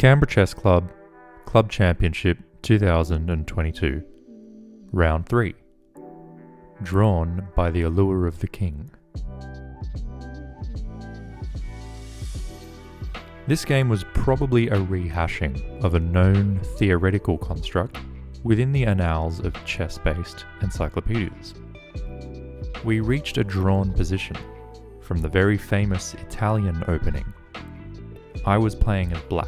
Canberra Chess Club, Club Championship 2022, Round 3. Drawn by the Allure of the King. This game was probably a rehashing of a known theoretical construct within the annals of chess-based encyclopedias. We reached a drawn position from the very famous Italian opening. I was playing as black.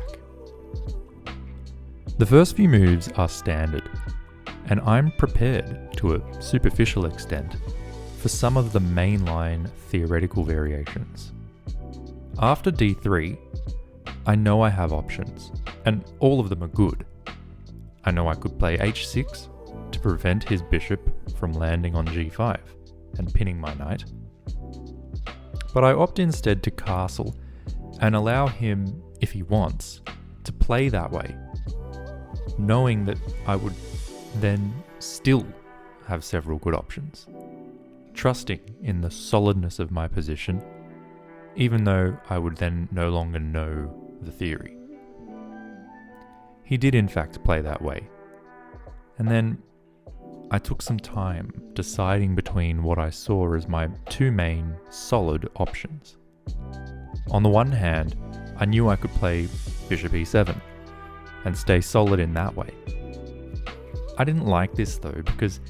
The first few moves are standard, and I'm prepared, to a superficial extent, for some of the mainline theoretical variations. After d3, I know I have options, and all of them are good. I know I could play h6 to prevent his bishop from landing on g5 and pinning my knight, but I opt instead to castle and allow him, if he wants, to play that way, knowing that I would then still have several good options, trusting in the solidness of my position, even though I would then no longer know the theory. He did in fact play that way, and then I took some time deciding between what I saw as my two main solid options. On the one hand, I knew I could play bishop e7 and stay solid in that way. I didn't like this though, because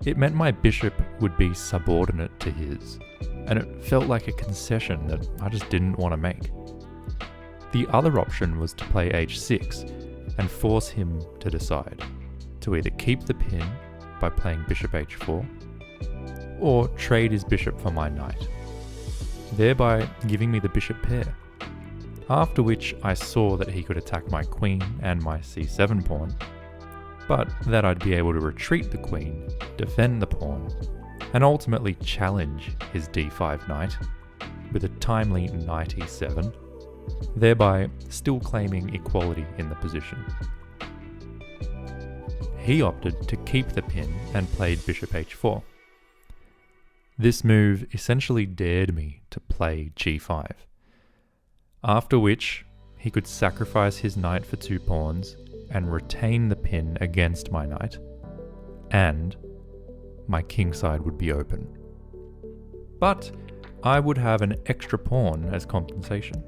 it meant my bishop would be subordinate to his, and it felt like a concession that I just didn't want to make. The other option was to play h6 and force him to decide, to either keep the pin by playing bishop h4, or trade his bishop for my knight, thereby giving me the bishop pair. After which I saw that he could attack my queen and my c7 pawn, but that I'd be able to retreat the queen, defend the pawn, and ultimately challenge his d5 knight with a timely knight e7, thereby still claiming equality in the position. He opted to keep the pin and played bishop h4. This move essentially dared me to play g5, after which he could sacrifice his knight for 2 pawns and retain the pin against my knight, and my kingside would be open. But I would have an extra pawn as compensation.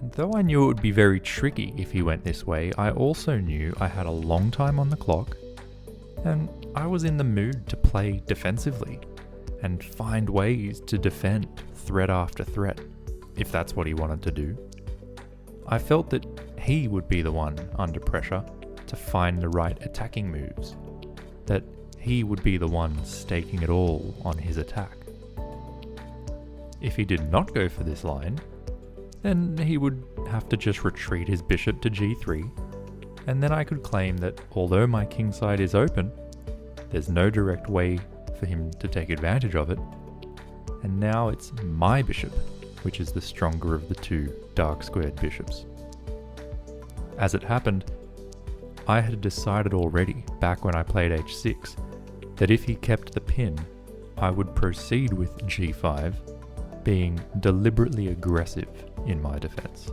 And though I knew it would be very tricky if he went this way, I also knew I had a long time on the clock, and I was in the mood to play defensively and find ways to defend threat after threat, if that's what he wanted to do. I felt that he would be the one under pressure to find the right attacking moves, that he would be the one staking it all on his attack. If he did not go for this line, then he would have to just retreat his bishop to g3, and then I could claim that although my kingside is open, there's no direct way for him to take advantage of it, and now it's my bishop which is the stronger of the two dark squared bishops. As it happened, I had decided already, back when I played h6, that if he kept the pin, I would proceed with g5, being deliberately aggressive in my defense,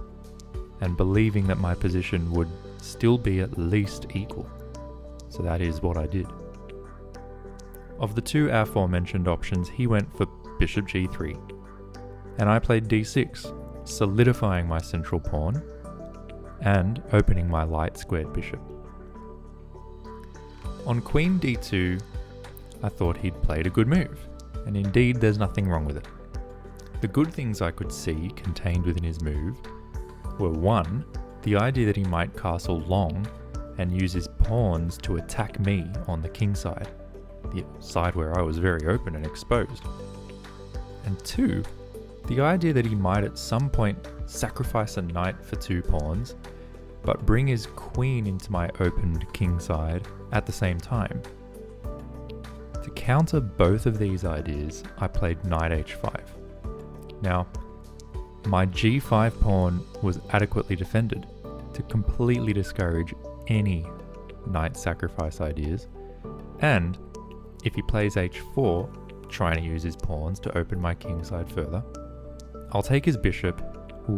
and believing that my position would still be at least equal. So that is what I did. Of the two aforementioned options, he went for bishop g3, and I played d6, solidifying my central pawn and opening my light squared bishop. On queen d2, I thought he'd played a good move, and indeed there's nothing wrong with it. The good things I could see contained within his move were 1, the idea that he might castle long and use his pawns to attack me on the king side, the side where I was very open and exposed, and 2, the idea that he might at some point sacrifice a knight for 2 pawns, but bring his queen into my opened kingside at the same time. To counter both of these ideas, I played knight h5. Now, my g5 pawn was adequately defended to completely discourage any knight sacrifice ideas, and if he plays h4, trying to use his pawns to open my kingside further, I'll take his bishop,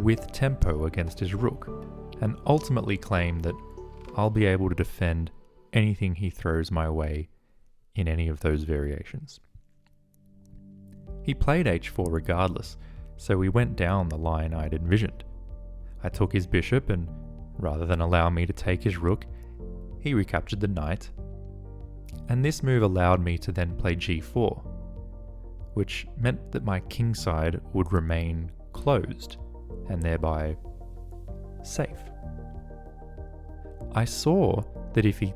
with tempo against his rook, and ultimately claim that I'll be able to defend anything he throws my way in any of those variations. He played h4 regardless, so we went down the line I'd envisioned. I took his bishop, and rather than allow me to take his rook, he recaptured the knight, and this move allowed me to then play g4, which meant that my kingside would remain closed, and thereby safe. I saw that if he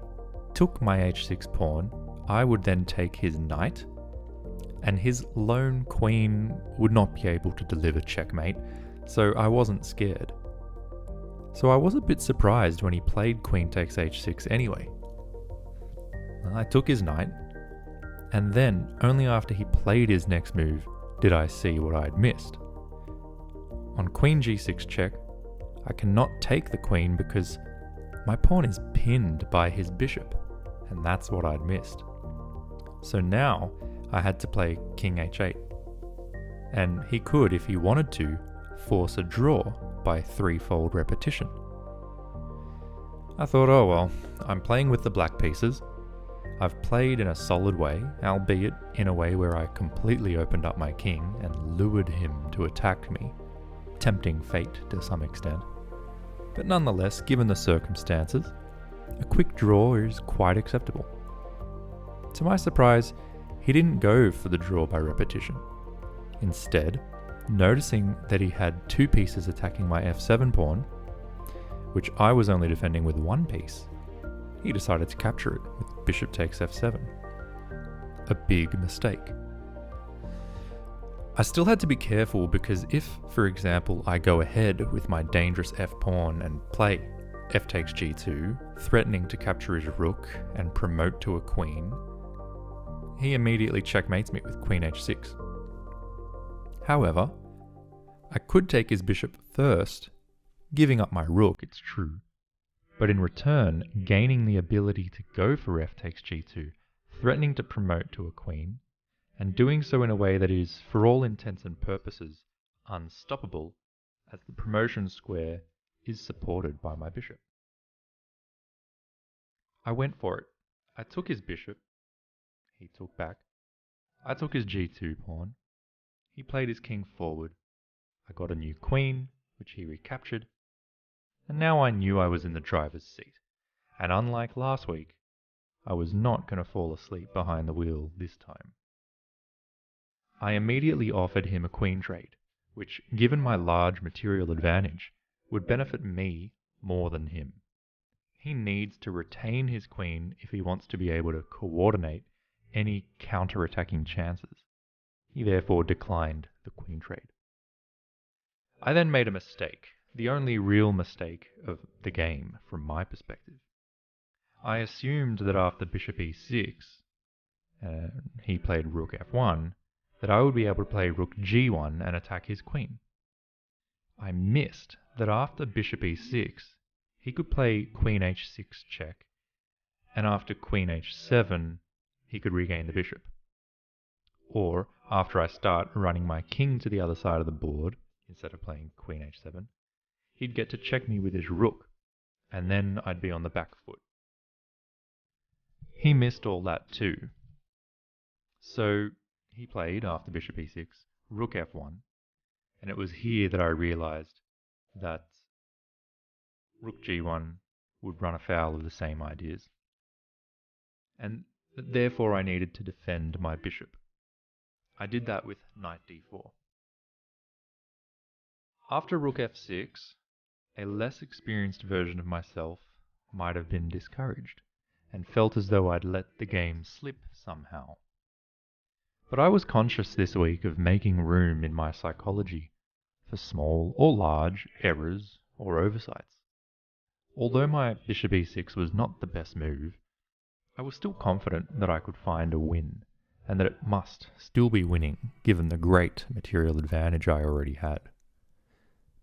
took my h6 pawn, I would then take his knight, and his lone queen would not be able to deliver checkmate, so I wasn't scared. So I was a bit surprised when he played queen takes h6 anyway. I took his knight, and then, only after he played his next move, did I see what I'd missed. On queen g6 check, I cannot take the queen because my pawn is pinned by his bishop, and that's what I'd missed. So now I had to play king h8, and he could, if he wanted to, force a draw by threefold repetition. I thought, oh well, I'm playing with the black pieces. I've played in a solid way, albeit in a way where I completely opened up my king and lured him to attack me, tempting fate to some extent. But nonetheless, given the circumstances, a quick draw is quite acceptable. To my surprise, he didn't go for the draw by repetition. Instead, noticing that he had two pieces attacking my f7 pawn, which I was only defending with one piece, he decided to capture it with bishop takes f7. A big mistake. I still had to be careful because if, for example, I go ahead with my dangerous f-pawn and play f takes g2, threatening to capture his rook and promote to a queen, he immediately checkmates me with queen h6. However, I could take his bishop first, giving up my rook, it's true, but in return gaining the ability to go for f takes g2, threatening to promote to a queen, and doing so in a way that is, for all intents and purposes, unstoppable, as the promotion square is supported by my bishop. I went for it. I took his bishop. He took back. I took his g2 pawn. He played his king forward. I got a new queen, which he recaptured, and now I knew I was in the driver's seat, and unlike last week, I was not going to fall asleep behind the wheel this time. I immediately offered him a queen trade, which, given my large material advantage, would benefit me more than him. He needs to retain his queen if he wants to be able to coordinate any counter-attacking chances. He therefore declined the queen trade. I then made a mistake, the only real mistake of the game from my perspective. I assumed that after bishop e6, he played rook f1, that I would be able to play rook g1 and attack his queen. I missed that after bishop e6, he could play queen h6 check, and after queen h7, he could regain the bishop. Or, after I start running my king to the other side of the board, instead of playing queen h7, he'd get to check me with his rook, and then I'd be on the back foot. He missed all that too. So he played, after bishop e6, rook f1, and it was here that I realized that rook g1 would run afoul of the same ideas, and that therefore I needed to defend my bishop. I did that with knight d4. After rook f6, a less experienced version of myself might have been discouraged, and felt as though I'd let the game slip somehow. But I was conscious this week of making room in my psychology for small or large errors or oversights. Although my bishop e6 was not the best move, I was still confident that I could find a win, and that it must still be winning given the great material advantage I already had.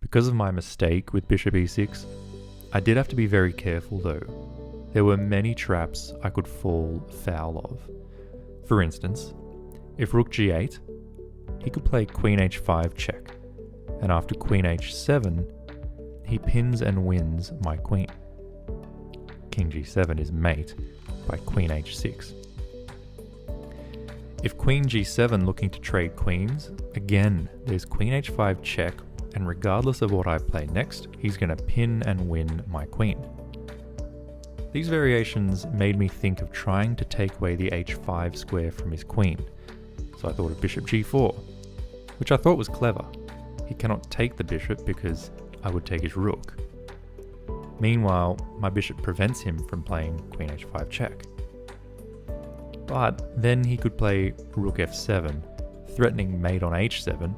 Because of my mistake with bishop e6, I did have to be very careful though. There were many traps I could fall foul of. For instance, if rook g8, he could play queen h5 check, and after queen h7, he pins and wins my queen. King g7 is mate by queen h6. If queen g7 looking to trade queens, again there's queen h5 check, and regardless of what I play next, he's going to pin and win my queen. These variations made me think of trying to take away the h5 square from his queen, so I thought of bishop g4, which I thought was clever. He cannot take the bishop because I would take his rook. Meanwhile, my bishop prevents him from playing queen h5 check. But then he could play rook f7, threatening mate on h7,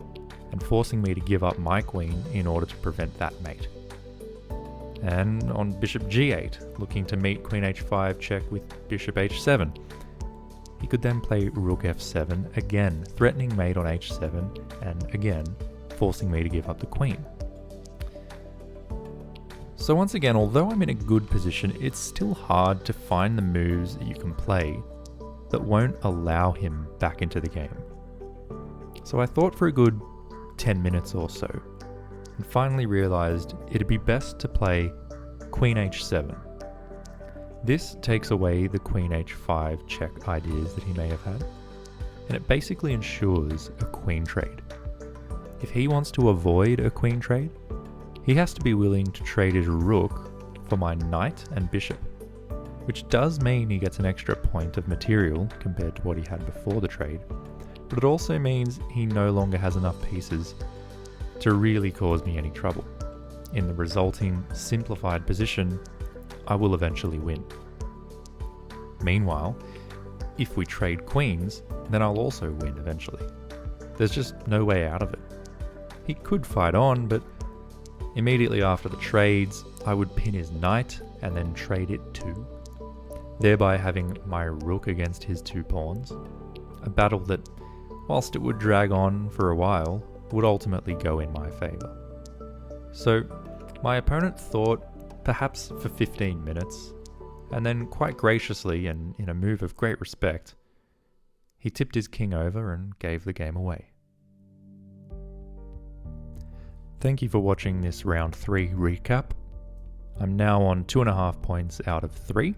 and forcing me to give up my queen in order to prevent that mate. And on bishop g8, looking to meet queen h5 check with bishop h7. He could then play rook f7, again threatening mate on h7, and again forcing me to give up the queen. So once again, although I'm in a good position, it's still hard to find the moves that you can play that won't allow him back into the game. So I thought for a good 10 minutes or so, and finally realized it'd be best to play queen h7. This takes away the queen h5 check ideas that he may have had, and it basically ensures a queen trade. If he wants to avoid a queen trade, he has to be willing to trade his rook for my knight and bishop, which does mean he gets an extra point of material compared to what he had before the trade, but it also means he no longer has enough pieces to really cause me any trouble. In the resulting simplified position, I will eventually win. Meanwhile, if we trade queens, then I'll also win eventually. There's just no way out of it. He could fight on, but immediately after the trades, I would pin his knight and then trade it too, thereby having my rook against his two pawns, a battle that, whilst it would drag on for a while, would ultimately go in my favour. So my opponent thought perhaps for 15 minutes, and then quite graciously and in a move of great respect, he tipped his king over and gave the game away. Thank you for watching this round 3 recap. I'm now on 2.5 points out of 3,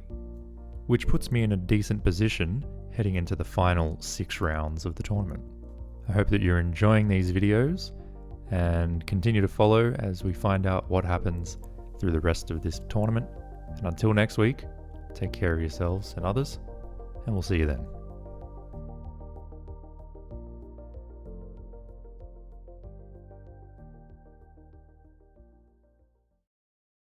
which puts me in a decent position heading into the final 6 rounds of the tournament. I hope that you're enjoying these videos and continue to follow as we find out what happens through the rest of this tournament. And until next week, take care of yourselves and others, and we'll see you then.